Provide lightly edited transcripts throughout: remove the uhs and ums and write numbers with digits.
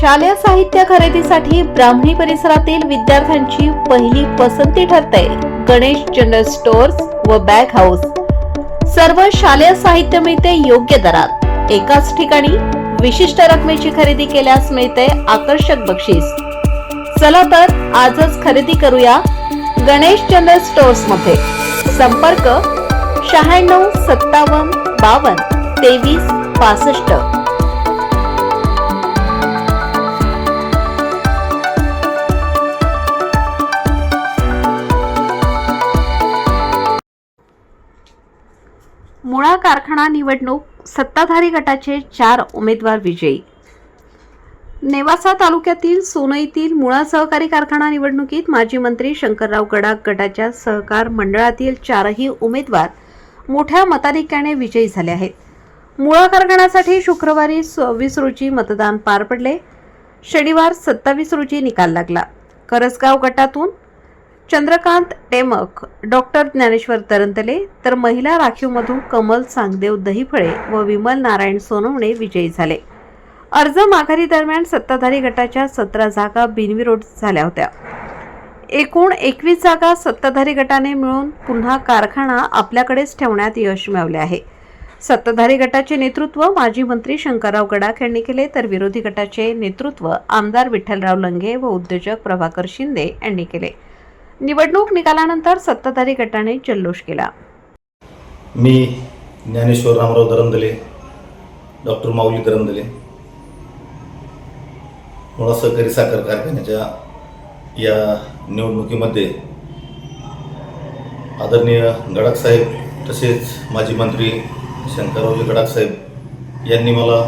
शालेय साहित्य खरेदीसाठी ब्राह्मणी परिसरातील विद्यार्थ्यांची पहिली पसंती ठरते गणेश जनरल स्टोअर्स व बॅग हाऊस। सर्व शालेय साहित्य मिळते योग्य दरात, एकाच ठिकाणी विशिष्ट रकमेची खरेदी केल्यास मिळते आकर्षक बक्षीस। चला तर आजच खरेदी करूया गणेश जनरल स्टोअर्स मध्ये। संपर्क 96 57 52 23 65। मुळा कारखाना निवडणूक सत्ताधारी गटाचे 4 उमेदवार विजयी। नेवासा तालुक्यातील सोनईतील मुळा सहकारी कारखाना निवडणुकीत माजी मंत्री शंकरराव गडाख गटाच्या सहकार मंडळातील 4ही उमेदवार मोठ्या मताधिक्याने विजयी झाले आहेत। मुळा कारखान्यासाठी शुक्रवारी 26 रोजी मतदान पार पडले। शनिवार 27 रोजी निकाल लागला। करसगाव गटातून चंद्रकांत टेमक, डॉक्टर ज्ञानेश्वर तरंतले तर महिला राखीवमधून कमल सांगदेव दहीफळे व विमल नारायण सोनवणे विजयी झाले। अर्ज माघारी दरम्यान सत्ताधारी गटाच्या 17 जागा बिनविरोध झाल्या होत्या। एकूण 21 जागा सत्ताधारी गटाने मिळून पुन्हा कारखाना आपल्याकडेच ठेवण्यात यश मिळवले आहे। सत्ताधारी गटाचे नेतृत्व माजी मंत्री शंकरराव गडाख यांनी केले, तर विरोधी गटाचे नेतृत्व आमदार विठ्ठलराव लंगे व उद्योजक प्रभाकर शिंदे यांनी केले। निवडणूक निकालानंतर सत्ताधारी गटाने जल्लोष केला। मी ज्ञानेश्वर रामराव दरंदले, डॉक्टर माऊली दरंदले, मुळा सहकारी साखर कारखान्याच्या या निवडणुकीमध्ये आदरणीय गडाख साहेब तसेच माजी मंत्री शंकररावजी गडाख साहेब यांनी मला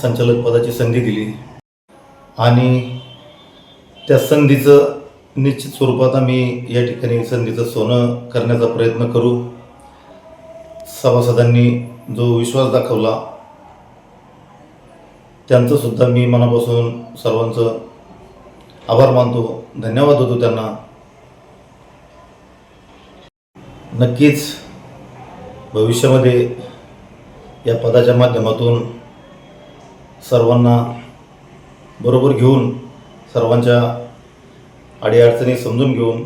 संचालक पदाची संधी दिली आणि त्या संधीचं निश्चित स्वरूपात आम्ही या ठिकाणी संधीचं सोनं करण्याचा प्रयत्न करू। सभासदांनी जो विश्वास दाखवला त्यांचं सुद्धा मी मनापासून सर्वांचं आभार मानतो, धन्यवाद देतो त्यांना। नक्कीच भविष्यामध्ये या पदाच्या माध्यमातून सर्वांना बरोबर घेऊन, सर्वांच्या अडीअडचणी समजून घेऊन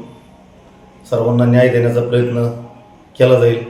सर्वांना न्याय देण्याचा प्रयत्न केला जाईल।